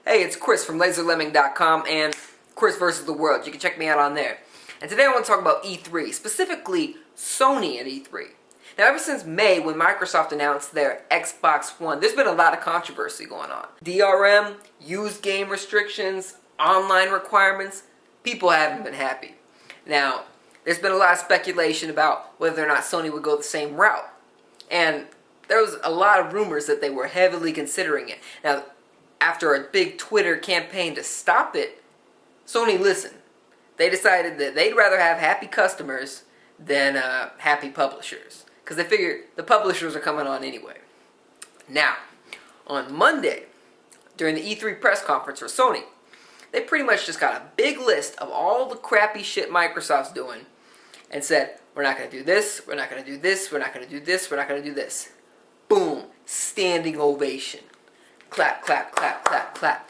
Hey, it's Chris from LaserLemming.com and Chris vs. the World. You can check me out on there. And today I want to talk about E3, specifically Sony at E3. Now, ever since May, when Microsoft announced their Xbox One, there's been a lot of controversy going on. DRM, used game restrictions, online requirements. People haven't been happy. Now, there's been a lot of speculation about whether or not Sony would go the same route. And there was a lot of rumors that they were heavily considering it. Now, after a big Twitter campaign to stop it, Sony listened. They decided that they'd rather have happy customers than happy publishers, because they figured the publishers are coming on anyway. Now, on Monday, during the E3 press conference for Sony, they pretty much just got a big list of all the crappy shit Microsoft's doing and said, we're not going to do this, we're not going to do this, we're not going to do this, we're not going to do this. Boom. Standing ovation. Clap, clap, clap, clap, clap.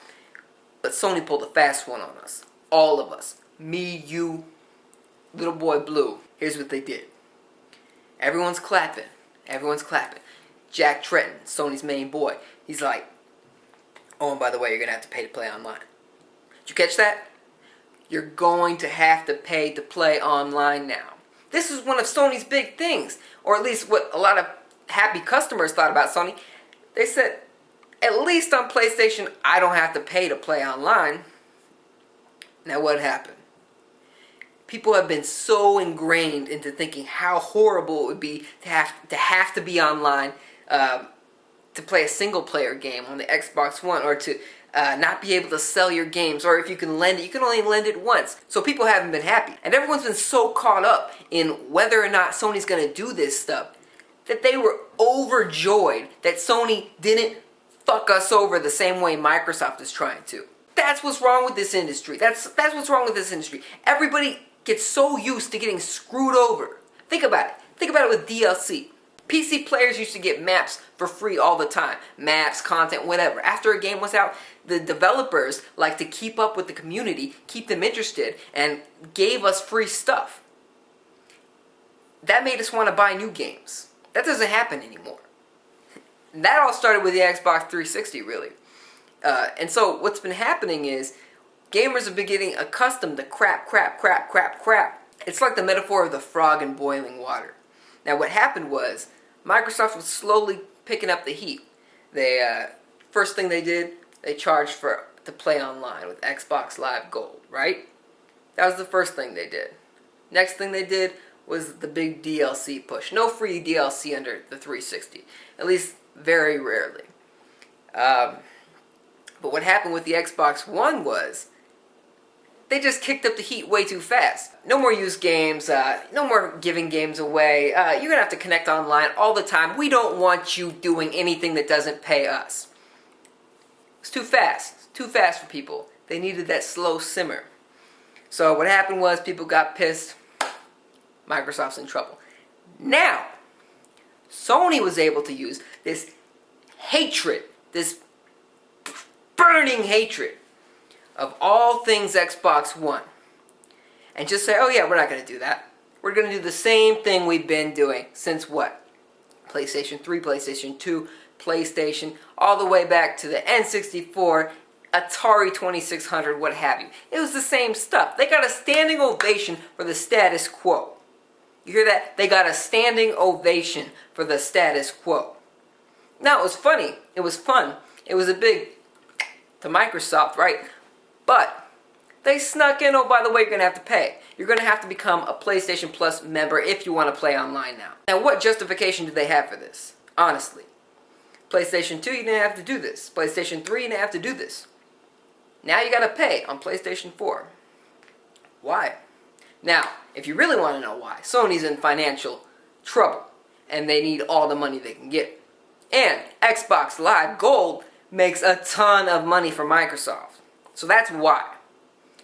But Sony pulled a fast one on us. All of us. Me, you, little boy Blue. Here's what they did. Everyone's clapping. Everyone's clapping. Jack Tretton, Sony's main boy, he's like, oh, and by the way, you're going to have to pay to play online. Did you catch that? You're going to have to pay to play online now. This is one of Sony's big things, or at least what a lot of happy customers thought about Sony. They said, at least on PlayStation, I don't have to pay to play online. Now what happened? People have been so ingrained into thinking how horrible it would be to have to be online to play a single player game on the Xbox One, or to not be able to sell your games, or if you can lend it, you can only lend it once. So people haven't been happy. And everyone's been so caught up in whether or not Sony's going to do this stuff that they were overjoyed that Sony didn't fuck us over the same way Microsoft is trying to. That's what's wrong with this industry. That's what's wrong with this industry. Everybody gets so used to getting screwed over. Think about it. Think about it with DLC. PC players used to get maps for free all the time. Maps, content, whatever. After a game was out, the developers like to keep up with the community, keep them interested, and gave us free stuff. That made us want to buy new games. That doesn't happen anymore. That all started with the Xbox 360, really. And so what's been happening is gamers have been getting accustomed to crap. It's like the metaphor of the frog in boiling water. Now what happened was Microsoft was slowly picking up the heat. They first thing they did, they charged to play online with Xbox Live Gold, right? That was the first thing they did. Next thing they did was the big DLC push. No free DLC under the 360. At least very rarely. But what happened with the Xbox One was they just kicked up the heat way too fast. No more used games, no more giving games away. You're going to have to connect online all the time. We don't want you doing anything that doesn't pay us. It's too fast. Too fast for people. They needed that slow simmer. So what happened was people got pissed. Microsoft's in trouble. Now, Sony was able to use this hatred, this burning hatred of all things Xbox One, and just say, oh yeah, we're not going to do that. We're going to do the same thing we've been doing since what? PlayStation 3, PlayStation 2, PlayStation, all the way back to the N64, Atari 2600, what have you. It was the same stuff. They got a standing ovation for the status quo. You hear that? They got a standing ovation for the status quo. Now, it was funny. It was fun. It was a big to Microsoft, right? But they snuck in, oh, by the way, you're going to have to pay. You're going to have to become a PlayStation Plus member if you want to play online now. Now, what justification do they have for this? Honestly. PlayStation 2, you didn't have to do this. PlayStation 3, you didn't have to do this. Now you got to pay on PlayStation 4. Why? Now, if you really want to know why, Sony's in financial trouble, and they need all the money they can get. And Xbox Live Gold makes a ton of money for Microsoft. So that's why.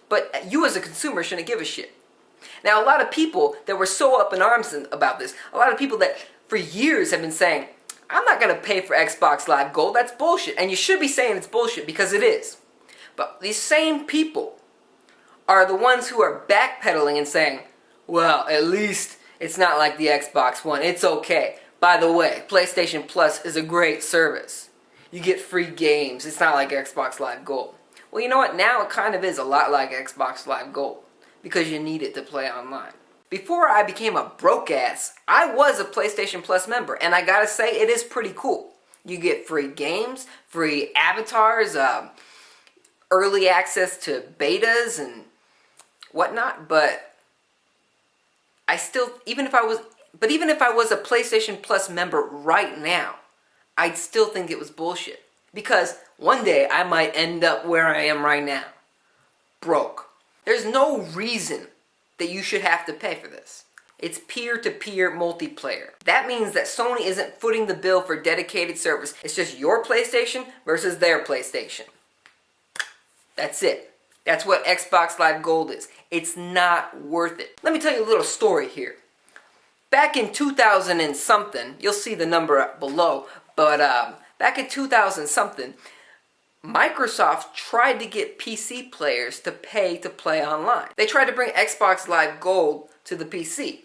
But you as a consumer shouldn't give a shit. Now, a lot of people that were so up in arms about this, a lot of people that for years have been saying, I'm not going to pay for Xbox Live Gold, that's bullshit. And you should be saying it's bullshit, because it is. But these same people are the ones who are backpedaling and saying, well, at least it's not like the Xbox One. It's okay. By the way, PlayStation Plus is a great service. You get free games. It's not like Xbox Live Gold. Well, you know what? Now it kind of is a lot like Xbox Live Gold, because you need it to play online. Before I became a broke ass, I was a PlayStation Plus member, and I gotta say, it is pretty cool. You get free games, free avatars, early access to betas and whatnot, but I still, even if I was a PlayStation Plus member right now, I'd still think it was bullshit. Because one day I might end up where I am right now. Broke. There's no reason that you should have to pay for this. It's peer-to-peer multiplayer. That means that Sony isn't footing the bill for dedicated service. It's just your PlayStation versus their PlayStation. That's it. That's what Xbox Live Gold is. It's not worth it. Let me tell you a little story here. Back in 2000 and something, you'll see the number below, but back in 2000 something, Microsoft tried to get PC players to pay to play online. They tried to bring Xbox Live Gold to the PC.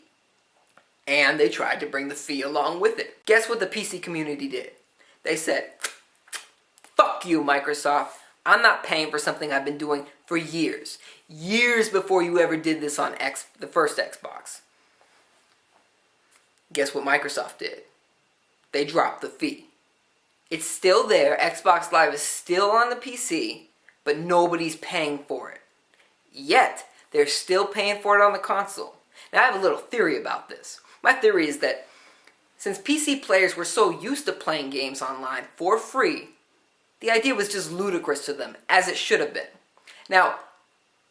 And they tried to bring the fee along with it. Guess what the PC community did? They said, fuck you, Microsoft. I'm not paying for something I've been doing for years. Years before you ever did this on the first Xbox. Guess what Microsoft did? They dropped the fee. It's still there. Xbox Live is still on the PC, but nobody's paying for it. Yet, they're still paying for it on the console. Now, I have a little theory about this. My theory is that since PC players were so used to playing games online for free, the idea was just ludicrous to them, as it should have been. Now,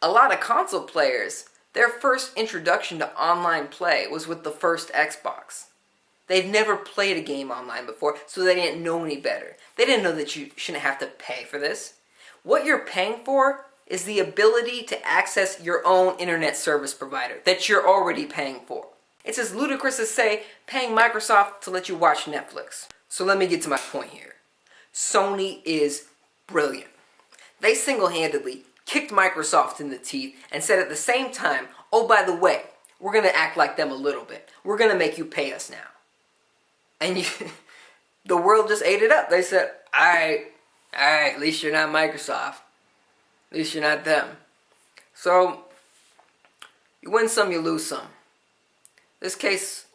a lot of console players, their first introduction to online play was with the first Xbox. They'd never played a game online before, so they didn't know any better. They didn't know that you shouldn't have to pay for this. What you're paying for is the ability to access your own internet service provider that you're already paying for. It's as ludicrous as, say, paying Microsoft to let you watch Netflix. So let me get to my point here. Sony is brilliant. They single-handedly kicked Microsoft in the teeth and said at the same time, oh, by the way, we're going to act like them a little bit. We're going to make you pay us now. And the world just ate it up. They said, alright, at least you're not Microsoft. At least you're not them. So, you win some, you lose some. This case,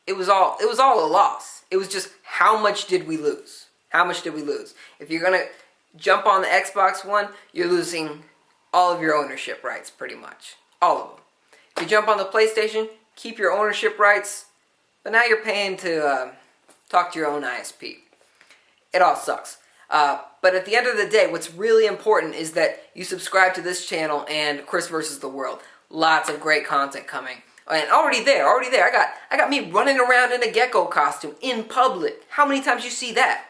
it was all a loss. It was just, how much did we lose? How much did we lose? If you're going to jump on the Xbox One, you're losing all of your ownership rights, pretty much. All of them. If you jump on the PlayStation, keep your ownership rights, but now you're paying to talk to your own ISP. It all sucks. But at the end of the day, what's really important is that you subscribe to this channel and Chris vs. the World. Lots of great content coming. And already there. I got me running around in a gecko costume in public. How many times you see that?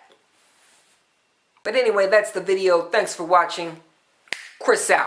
But anyway, that's the video. Thanks for watching. Chris out.